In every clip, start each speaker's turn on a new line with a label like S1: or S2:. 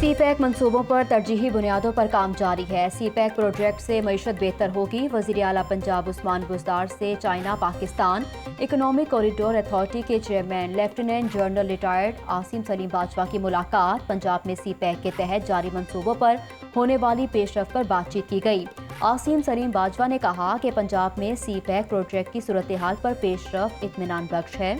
S1: सी pack मंसूबों पर तरजीही बुनियादों पर काम जारी है। सी पैक प्रोजेक्ट से मईशत बेहतर होगी। वज़ीर आला पंजाब उस्मान बुज़दार से China Pakistan economic corridor authority के chairman lieutenant general retired Asim Saleem Bajwa की मुलाकात। पंजाब में सी पैक के तहत जारी मंसूबों पर होने वाली पेशरफ पर बातचीत की गई। आसिम सलीम बाजवा ने कहा कि पंजाब में सी पैक प्रोजेक्ट की सूरत हाल पर पेशरफ इत्मीनान बख्श है।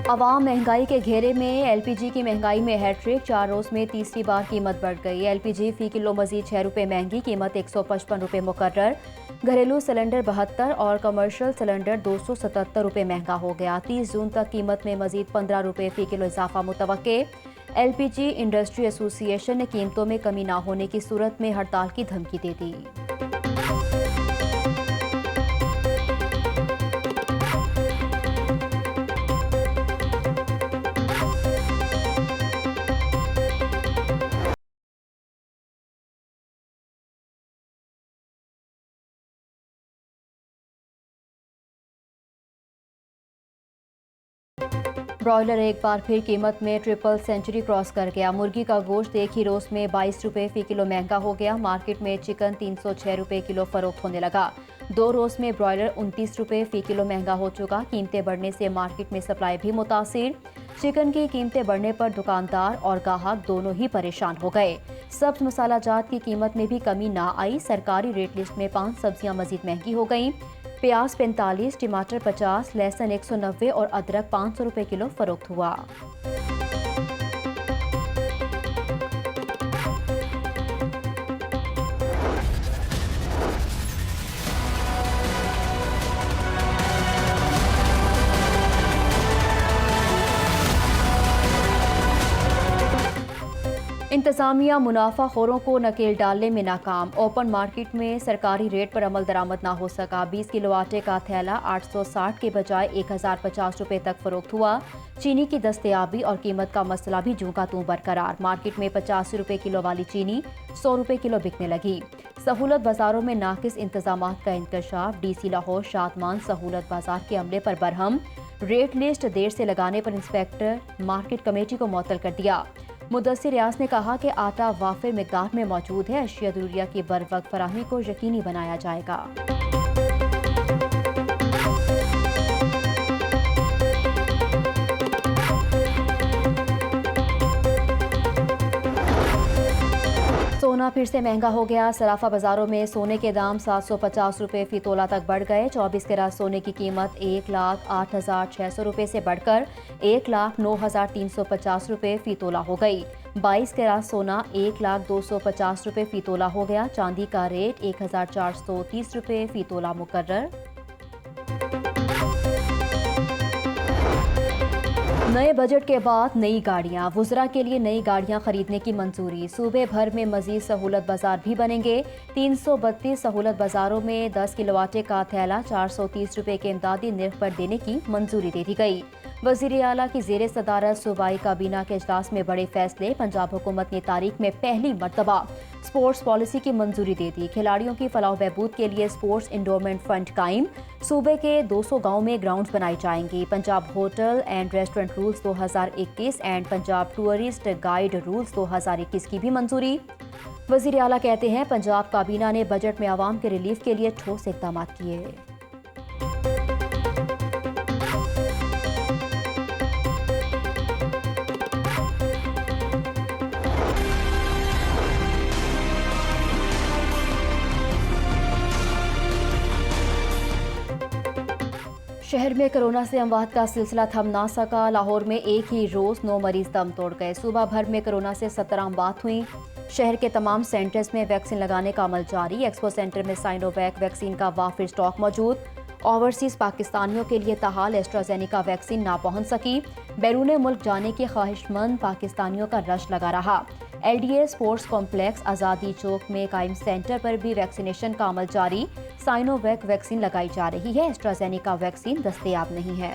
S1: अवाम महंगाई के घेरे में। एलपीजी की महंगाई में हैट्रिक। 4 रोज में तीसरी बार कीमत बढ़ गई। एलपीजी फी किलो मजीद 6 रुपये महंगी, कीमत 155 रुपये मुकर्रर। घरेलू सिलेंडर 72 और कमर्शियल सिलेंडर 277 रुपये महंगा हो गया। 30 जून तक कीमत में मजीद 15 रुपये फी किलो इजाफा मुतवक्के। एलपीजी इंडस्ट्री एसोसिएशन ने कीमतों में कमी न होने की सूरत में हड़ताल की धमकी दे दी। ब्रॉयलर एक बार फिर कीमत में ट्रिपल सेंचुरी क्रॉस कर गया। मुर्गी का गोश्त एक ही रोज में 22 रुपये फी किलो महंगा हो गया। मार्केट में चिकन 306 रुपये किलो फरोख्त होने लगा। 2 रोज में ब्रॉयलर 29 रुपये फी किलो महंगा हो चुका। कीमतें बढ़ने से मार्केट में सप्लाई भी मुतासिर। चिकन की कीमतें बढ़ने पर दुकानदार और ग्राहक दोनों ही परेशान हो गए। सब्ज मसाला जात की कीमत में भी कमी ना आई। सरकारी रेट लिस्ट में 5 सब्जियां मजीद महंगी हो गईं। प्याज 45, टमाटर 50, लहसुन 190 और अदरक 500 रुपये किलो फरोख्त हुआ। इंतजामिया मुनाफाखोरों को नकेल डालने में नाकाम। ओपन मार्केट में सरकारी रेट पर अमल दरामद ना हो सका। 20 किलो आटे का थैला 860 के बजाय 1050 रुपये तक फरोख्त हुआ। चीनी की दस्तयाबी और कीमत का मसला भी जूं का तूं बरकरार। मार्केट में 85 रुपये किलो वाली चीनी 100 रुपये किलो बिकने लगी। सहूलत बाजारों में नाकिस इंतजामात का इंकशाफ। डीसी लाहौर शादमान सहूलत बाजार के अमले पर बरहम। रेट लिस्ट देर से लगाने पर इंस्पेक्टर मार्केट कमेटी को मुअत्तल कर दिया। मुदस्सिर रियाज ने कहा कि आटा वाफिर मिकदार में मौजूद है। अशिया ज़रूरिया की बरवक्त फराहमी को यकीनी बनाया जाएगा। सोना फिर से महंगा हो गया। सराफा बाजारों में सोने के दाम 750 रुपये फी तोला तक बढ़ गए। 24 कैरेट सोने की कीमत 1,08,600 रुपये से बढ़कर 1,09,350 रुपये फी तोला हो गई। 22 कैरेट सोना 1,0250 रुपये फी तोला हो गया। चांदी का रेट 1,430 रुपये फी तोला मुकर्रर। नए बजट के बाद नई गाड़ियां। वुज़रा के लिए नई गाड़ियां खरीदने की मंजूरी। सूबे भर में मजीद सहूलत बाजार भी बनेंगे। 332 सहूलत बाजारों में 10 किलो आटे का थैला 430 रुपये के इमदादी निर्ख पर देने की मंजूरी दे दी गई। वज़ीर आला की ज़ेर सदारत सूबाई काबीना के इजलास में बड़े फैसले। पंजाब हुकूमत ने तारीख में पहली मरतबा स्पोर्ट्स पॉलिसी की मंजूरी दे दी। खिलाड़ियों की फलाह बहबूद के लिए स्पोर्ट्स इंडोरमेंट फंड कायम। सूबे के 200 गाँव में ग्राउंड बनाई जाएंगी। Punjab hotel and restaurant rules 2021 and Punjab tourist guide rules 2021 की भी मंजूरी। वज़ीर आला कहते हैं पंजाब काबीना ने बजट में आवाम के रिलीफ के लिए ठोस इक़दाम किए। शहर में कोरोना से अमवात का सिलसिला थम ना सका। लाहौर में एक ही रोज 9 मरीज दम तोड़ गए। सूबा भर में कोरोना से 17 अमवात हुई। शहर के तमाम सेंटर्स में वैक्सीन लगाने का अमल जारी। एक्सपो सेंटर में साइनोवैक वैक्सीन का वाफिर स्टॉक मौजूद। ओवरसीज पाकिस्तानियों के लिए ताहाल एस्ट्राजेनेका वैक्सीन ना पहुंच सकी। बैरून मुल्क जाने के ख्वाहिशमंद पाकिस्तानियों का रश लगा रहा। LDA स्पोर्ट्स कॉम्प्लेक्स आज़ादी चौक में कायम सेंटर पर भी वैक्सीनेशन का अमल जारी। साइनोवैक वैक्सीन लगाई जा रही है। एस्ट्राजेनेका वैक्सीन दस्तयाब नहीं है।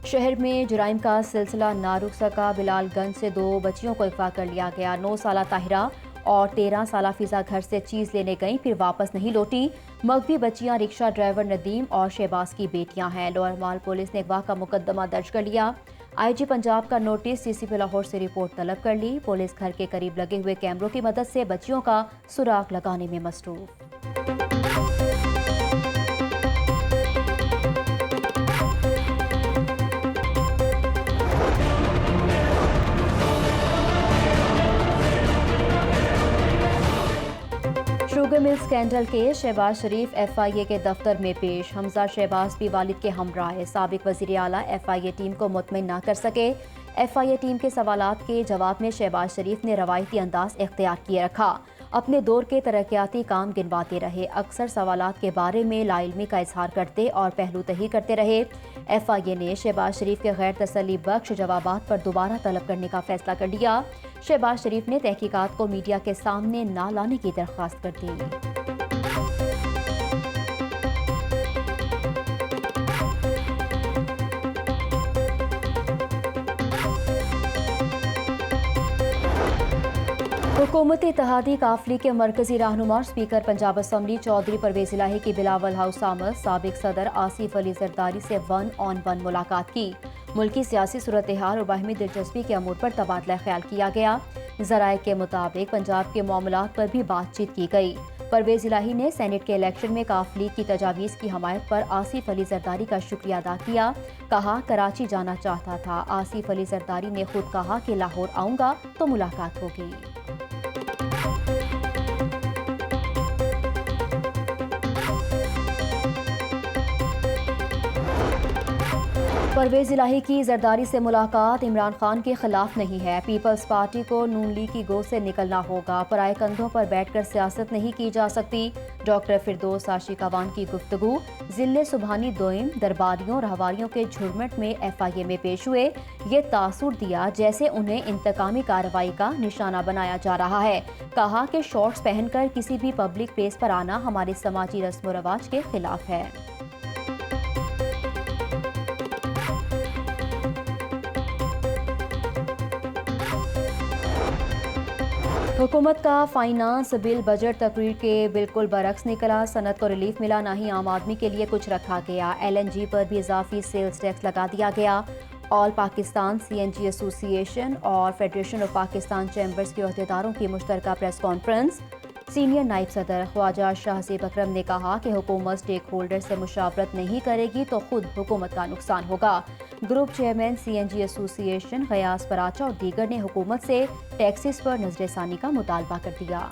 S1: शहर में जुराइम का सिलसिला ना रुक सका। बिलालगंज से 2 बच्चियों को अगवा कर लिया गया। 9 साला ताहिरा और 13 साला फिजा घर से चीज लेने गईं, फिर वापस नहीं लौटी। मगवी बच्चियां रिक्शा ड्राइवर नदीम और शहबाज की बेटियां हैं। लोअर माल पुलिस ने अगवा का मुकदमा दर्ज कर लिया। आईजी पंजाब का नोटिस सीसीपी लाहौर से रिपोर्ट तलब कर ली। पुलिस घर के करीब लगे हुए कैमरों की मदद से बच्चियों का सुराग लगाने में मसरूफ। शुगर मिल स्कैंडल के शहबाज शरीफ एफआईए के दफ्तर में पेश। हमजा शहबाज भी वालिद के हमराह। साबिक वजीर आला एफआईए टीम को मुतमिन ना कर सके। एफआईए टीम के सवालात के जवाब में शहबाज शरीफ ने रवायती अंदाज इख्तियार किए रखा। अपने दौर के तरक्याती काम गिनवाते रहे। अक्सर सवालात के बारे में लाइल्मी का इजहार करते और पहलू तही करते रहे। एफआईए ने शहबाज शरीफ के गैर तसल्ली बख्श जवाबात पर दोबारा तलब करने का फैसला कर लिया। शहबाज शरीफ ने तहकीकात को मीडिया के सामने ना लाने की दरख्वास्त कर दी। हुकूमत इत्तेहादी काफिले के मरकजी रहनुमा स्पीकर पंजाब असम्बली चौधरी परवेज इलाही की बिलावल हाउस आमद साबिक सदर आसिफ अली जरदारी से 1-on-1 मुलाकात की। मुल्की सियासी सूरत हाल और बाहमी दिलचस्पी के अमूर पर तबादला ख्याल किया गया। ज़राए के मुताबिक पंजाब के मामलात पर भी बातचीत की गई। परवेज इलाही ने सेनेट के इलेक्शन में काफिले की तजावीज़ की हमायत पर आसिफ अली जरदारी का शुक्रिया अदा किया। कहा कराची जाना चाहता था। आसिफ अली जरदारी ने खुद कहा कि लाहौर आऊँगा तो मुलाकात होगी। परवेज इलाही की जरदारी से मुलाकात इमरान खान के खिलाफ नहीं है। पीपल्स पार्टी को नून लीग की गोद से निकलना होगा। पराए कंधों पर बैठकर सियासत नहीं की जा सकती। डॉक्टर फिरदौस आशिकवान की गुफ्तगू। जिले सुबहानी दोइम दरबारियों रहवारियों के झुरमुट में एफआईए में पेश हुए। ये तासुर दिया जैसे उन्हें इंतकामी कार्रवाई का निशाना बनाया जा रहा है। कहा कि शॉर्ट्स पहनकर किसी भी पब्लिक प्लेस पर आना हमारे समाजी रस्म व रवाज के खिलाफ है। हुकूमत का फाइनेंस बिल बजट तकरीर के बिल्कुल बरक्स निकला। सनत को रिलीफ मिला, ना ही आम आदमी के लिए कुछ रखा गया। LNG पर भी इजाफी सेल्स टैक्स लगा दिया गया। ऑल पाकिस्तान CNG एसोसिएशन और फेडरेशन ऑफ पाकिस्तान चैम्बर्स के अहदेदारों की मुश्तरका प्रेस कॉन्फ्रेंस। सीनियर नायब सदर ख्वाजा शाहज़ेब अकरम ने कहा कि हुकूमत स्टेक होल्डर से मुशावरत नहीं करेगी तो खुद हुकूमत का नुकसान होगा। Group chairman CNG association Ghayas Paracha और दीगर ने हुकूमत से टैक्सेस पर नजरसानी का मुतालबा कर दिया।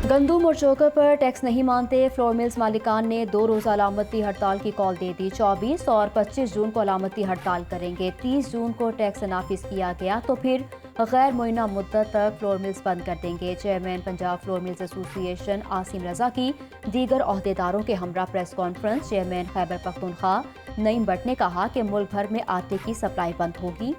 S1: गंदुम और चोकर पर टैक्स नहीं मानते। फ्लोर मिल्स मालिकान ने 2 रोज़ा अलामती हड़ताल की कॉल दे दी। 24 और 25 जून को अलामती हड़ताल करेंगे। 30 जून को टैक्स नाफिज किया गया तो फिर गैर मुइना मुद्दत तक फ्लोर मिल्स बंद कर देंगे। Chairman Punjab flour mills association Asim Raza की दीगर अहदेदारों के हमरा press conference. Chairman Khyber Pakhtunkhwa Naeem Bhatt ने कहा कि मुल्क भर में आटे की सप्लाई बंद होगी।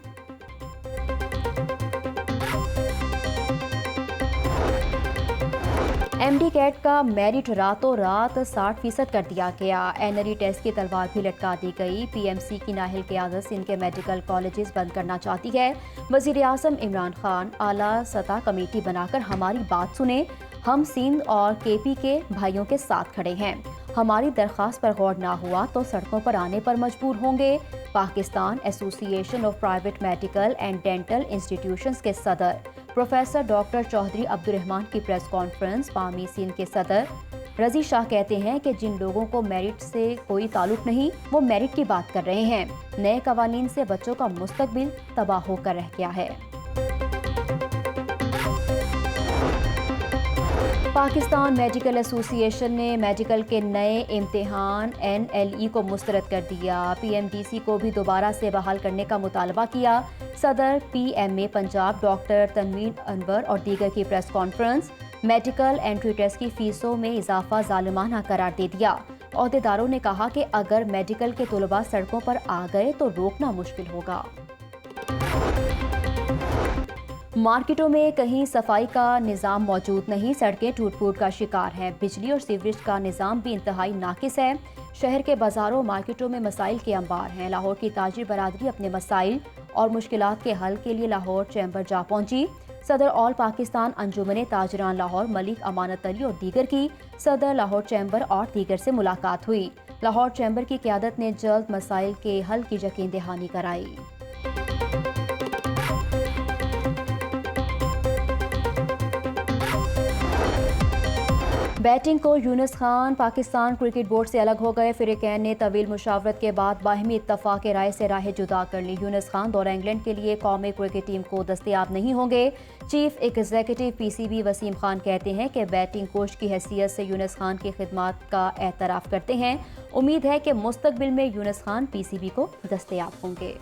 S1: MD कैट का मेरिट रातों रात 60% कर दिया गया। एनरी टेस्ट की तलवार भी लटका दी गई। PMC की नाहिल क़यादत सिंध के मेडिकल कॉलेजेस बंद करना चाहती है। वज़ीर आज़म इमरान खान आला सतह कमेटी बनाकर हमारी बात सुने। हम सिंध और KP के भाइयों के साथ खड़े हैं। हमारी दरख्वास्त पर गौर ना हुआ तो सड़कों पर आने पर मजबूर होंगे। Pakistan association of private medical and dental institutions के सदर प्रोफेसर डॉक्टर चौधरी अब्दुर्रहमान की प्रेस कॉन्फ्रेंस। पामी सिंध के सदर रजी शाह कहते हैं कि जिन लोगों को मेरिट से कोई ताल्लुक नहीं वो मेरिट की बात कर रहे हैं। नए कवानीन से बच्चों का मुस्तकबिल तबाह होकर रह गया है। पाकिस्तान मेडिकल एसोसिएशन ने मेडिकल के नए इम्तिहान NLE को मुस्तरद कर दिया। PMDC को भी दोबारा से बहाल करने का मुतालबा किया। सदर PMA पंजाब डॉक्टर तनवीर अनवर और दीगर की press conference. Medical entry test की फीसों में इजाफा जालिमाना करार दे दिया। अहदेदारों ने कहा कि अगर मेडिकल के तलबा सड़कों पर आ गए तो रोकना मुश्किल होगा। मार्केटों में कहीं सफाई का निज़ाम मौजूद नहीं, सड़कें टूट फूट का शिकार हैं, बिजली और सीवरेज का निज़ाम भी इंतहाई नाकिस है। शहर के बाजारों मार्केटों में मसाइल के अंबार हैं। लाहौर की ताजिर बरादरी अपने मसाइल और मुश्किलात के हल के लिए लाहौर चैम्बर जा पहुंची। सदर ऑल पाकिस्तान अंजुमन ताजरान लाहौर मलिक अमानत अली और दीगर की सदर लाहौर चैम्बर और दीगर से मुलाकात हुई। लाहौर चैम्बर की क़यादत ने जल्द मसाइल के हल की यकीन दहानी कराई। Batting coach Yunus Khan Pakistan cricket board से अलग हो गए। फ़िरीक़ैन ने तवील मुशावरत के बाद बाहिमी इत्तफ़ाक़ राय से राहें जुदा कर ली। यूनुस खान दौरा इंग्लैंड के लिए कौमी क्रिकेट टीम को दस्तयाब नहीं होंगे। Chief executive PCB Waseem Khan कहते हैं कि बैटिंग कोच की हैसियत से यूनुस खान की खिदमत का एतराफ़ करते हैं। उम्मीद है कि मुस्तक़बिल में यूनुस खान PCB को दस्तयाब होंगे।